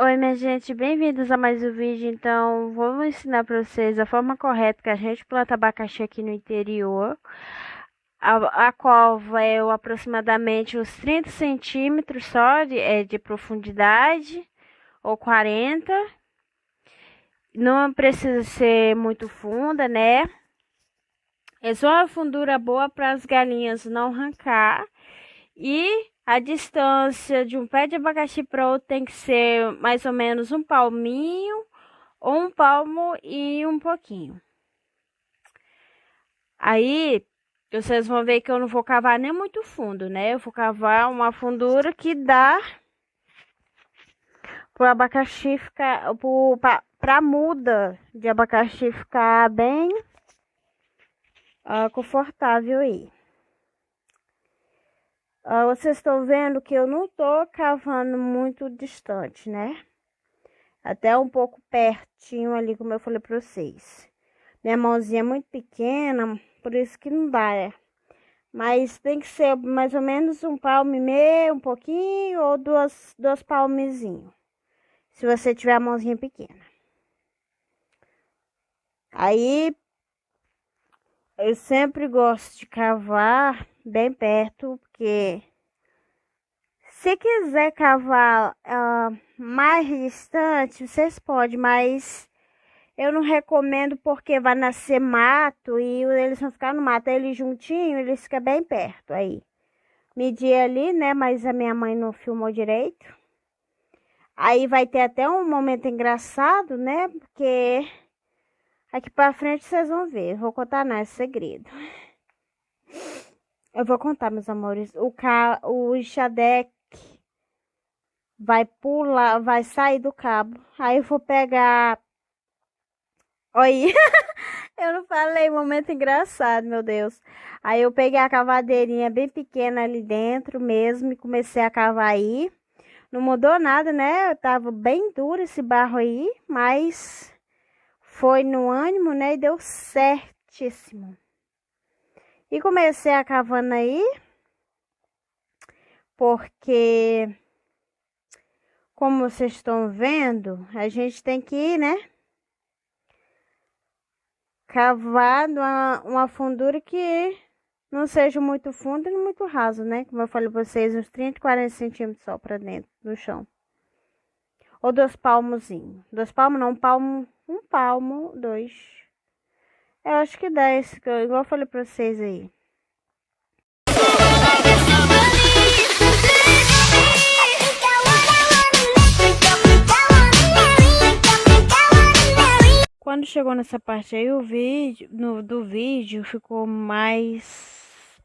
Oi, minha gente, bem-vindos a mais um vídeo. Então, vou ensinar para vocês a forma correta que a gente planta abacaxi aqui no interior, a qual vai aproximadamente uns 30 centímetros só de profundidade, ou 40. Não precisa ser muito funda, né? É só uma fundura boa para as galinhas não arrancar. E a distância de um pé de abacaxi para outro tem que ser mais ou menos um palminho ou um palmo e um pouquinho. Aí vocês vão ver que eu não vou cavar nem muito fundo, né? Eu vou cavar uma fundura que dá pro abacaxi ficar, pra muda de abacaxi ficar bem confortável aí. Vocês estão vendo que eu não tô cavando muito distante, né? Até um pouco pertinho ali, como eu falei pra vocês. Minha mãozinha é muito pequena, por isso que não dá, Mas tem que ser mais ou menos um palmo e meio, um pouquinho, ou duas palmezinhos. Se você tiver a mãozinha pequena. Aí, eu sempre gosto de cavar bem perto, porque se quiser cavar mais distante, vocês podem, mas eu não recomendo porque vai nascer mato e eles vão ficar no mato. Aí eles juntinho, eles ficam bem perto aí. Medi ali, né? Mas a minha mãe não filmou direito. Aí vai ter até um momento engraçado, né? Porque aqui pra frente vocês vão ver. Eu vou contar não, é segredo. Eu vou contar, meus amores. O Xadec vai pular, vai sair do cabo. Aí eu vou pegar. Oi. Eu não falei, momento engraçado, meu Deus. Aí eu peguei a cavadeirinha bem pequena ali dentro mesmo e comecei a cavar aí. Não mudou nada, né? Eu tava bem duro esse barro aí, mas foi no ânimo, né? E deu certíssimo. E comecei a cavando aí, porque, como vocês estão vendo, a gente tem que ir, né? Cavar uma fundura que não seja muito fundo e muito raso, né? Como eu falei pra vocês, uns 30, 40 centímetros só pra dentro do chão. Ou 2 palmozinhos. 2 palmos não, um palmo, dois. Eu acho que dá esse, igual eu falei pra vocês aí. Quando chegou nessa parte aí, o vídeo, do vídeo ficou mais...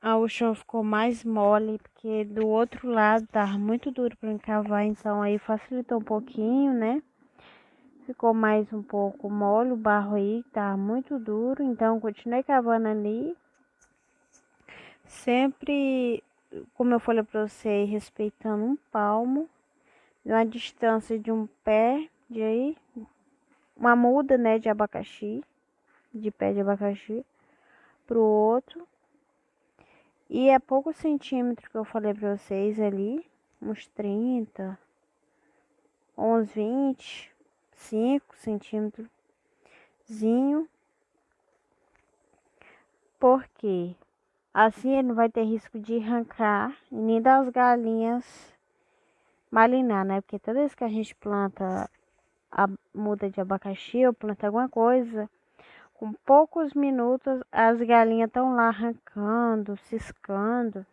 o chão ficou mais mole, porque do outro lado tava muito duro para encavar, então aí facilitou um pouquinho, né? Ficou mais um pouco mole o barro aí, tava muito duro, então continuei cavando ali. Sempre, como eu falei para vocês, respeitando um palmo, uma distância de um pé de aí, uma muda, né, de abacaxi, de pé de abacaxi pro outro. E é poucos centímetros que eu falei pra vocês ali, uns 30, uns 25 centímetros. Porque assim ele não vai ter risco de arrancar e nem das galinhas malinar, né? Porque toda vez que a gente planta a muda de abacaxi ou planta alguma coisa, com poucos minutos as galinhas estão lá arrancando, ciscando,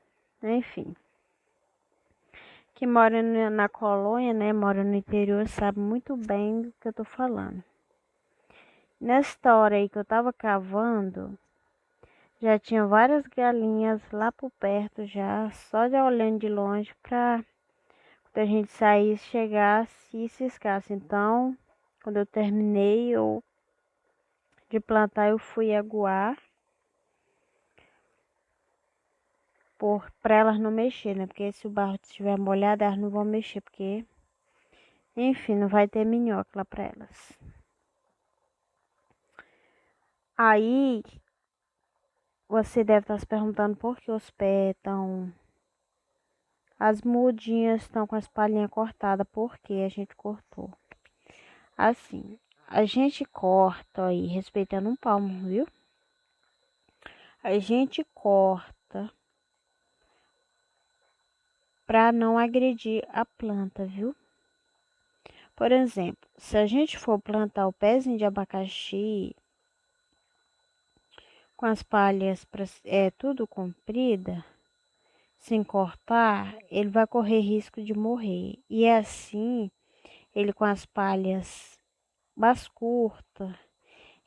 enfim. Que mora na colônia, né? Mora no interior, sabe muito bem do que eu tô falando. Nessa hora aí que eu tava cavando, já tinha várias galinhas lá por perto já, só de olhando de longe pra quando a gente saísse, chegasse e ciscasse. Então, quando eu terminei de plantar, eu fui aguar pra elas não mexer, né? Porque se o barro estiver molhado, elas não vão mexer, porque, enfim, não vai ter minhoca lá pra elas. Aí, você deve estar se perguntando por que os pés estão As mudinhas estão com as palhinhas cortadas porque a gente cortou. Assim, a gente corta aí, respeitando um palmo, viu? A gente corta para não agredir a planta, viu? Por exemplo, se a gente for plantar o pezinho de abacaxi com as palhas tudo comprida, sem cortar, ele vai correr risco de morrer. E é assim, ele com as palhas mais curtas,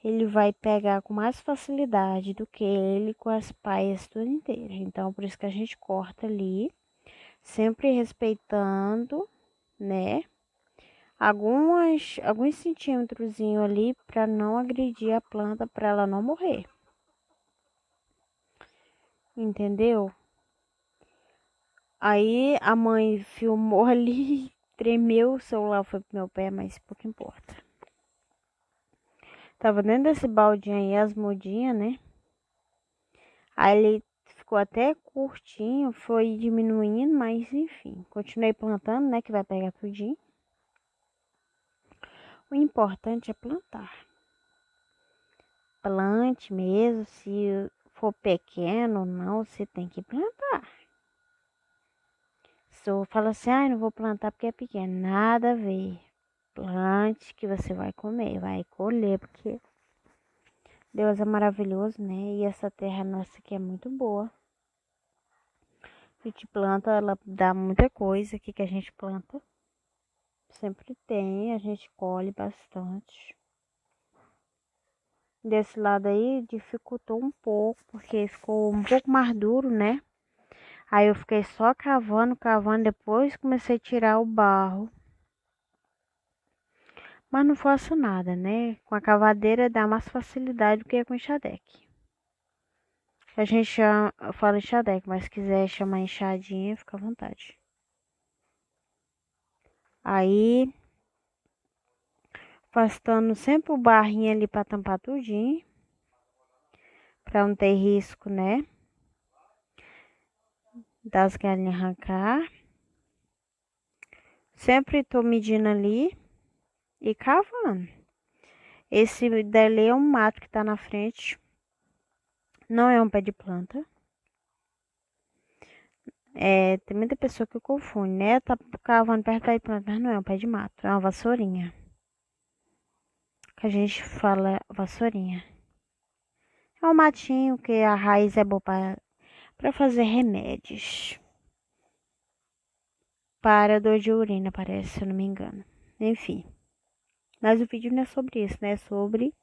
ele vai pegar com mais facilidade do que ele com as paias toda inteira. Então, por isso que a gente corta ali, sempre respeitando, né? Alguns centímetros ali para não agredir a planta, para ela não morrer. Entendeu? Aí a mãe filmou ali, tremeu, o celular foi pro meu pé, mas pouco importa. Tava dentro desse baldinho aí as mudinhas, né? Aí ele ficou até curtinho, foi diminuindo, mas enfim, continuei plantando, né? Que vai pegar tudinho. O importante é plantar. Plante mesmo, se for pequeno ou não, você tem que plantar. Se eu falo assim, não vou plantar porque é pequeno, nada a ver. Plante que você vai comer, vai colher, porque Deus é maravilhoso, né? E essa terra nossa aqui é muito boa. A gente planta, ela dá muita coisa aqui que a gente planta. Sempre tem, a gente colhe bastante. Desse lado aí dificultou um pouco, porque ficou um pouco mais duro, né? Aí eu fiquei só cavando, depois comecei a tirar o barro. Mas não faço nada, né? Com a cavadeira dá mais facilidade do que com enxadeque. A gente chama, eu falo enxadeque, mas se quiser chamar enxadinha, fica à vontade. Aí, afastando sempre o barrinho ali para tampar tudinho. Pra não ter risco, né? Das galinhas arrancar. Sempre tô medindo ali e cavando. Esse dali é um mato que tá na frente. Não é um pé de planta. Tem muita pessoa que confunde, né? Tá cavando perto do pé de planta, mas não é um pé de mato. É uma vassourinha. Que a gente fala vassourinha. É um matinho que a raiz é boa para fazer remédios. Para dor de urina, parece, se eu não me engano. Enfim. Mas o vídeo não é sobre isso, né? É sobre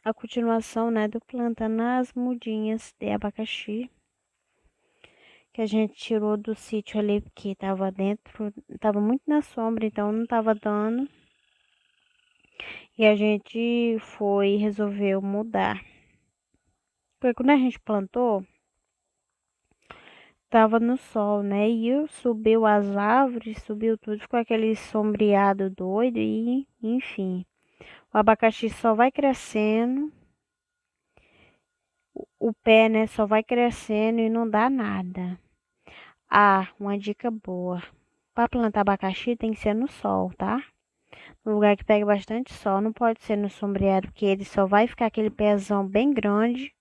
a continuação, né, do plantando as mudinhas de abacaxi que a gente tirou do sítio ali, porque tava dentro, tava muito na sombra, então não tava dando. E a gente foi e resolveu mudar. Porque quando a gente plantou, tava no sol, né? E subiu as árvores, subiu tudo, ficou aquele sombreado doido e, enfim. O abacaxi só vai crescendo, o pé, né, só vai crescendo e não dá nada. Uma dica boa. Para plantar abacaxi tem que ser no sol, tá? No lugar que pega bastante sol, não pode ser no sombreado, porque ele só vai ficar aquele pezão bem grande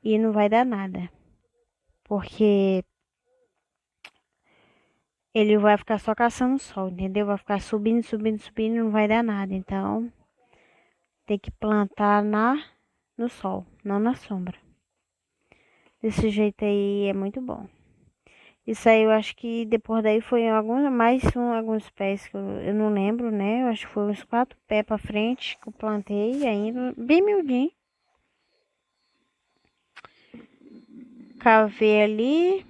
e não vai dar nada. Porque ele vai ficar só caçando sol, entendeu? Vai ficar subindo, subindo, subindo, não vai dar nada. Então, tem que plantar no sol, não na sombra. Desse jeito aí é muito bom. Isso aí eu acho que depois daí foi alguns pés que eu não lembro, né? Eu acho que foi uns 4 pés pra frente que eu plantei ainda, bem miudinho. Cavei ali.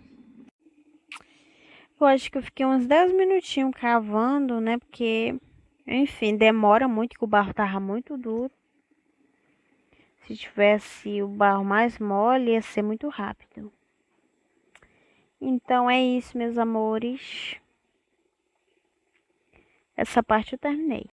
Eu acho que eu fiquei uns 10 minutinhos cavando, né? Porque, enfim, demora muito, que o barro tava muito duro. Se tivesse o barro mais mole, ia ser muito rápido. Então é isso, meus amores. Essa parte eu terminei.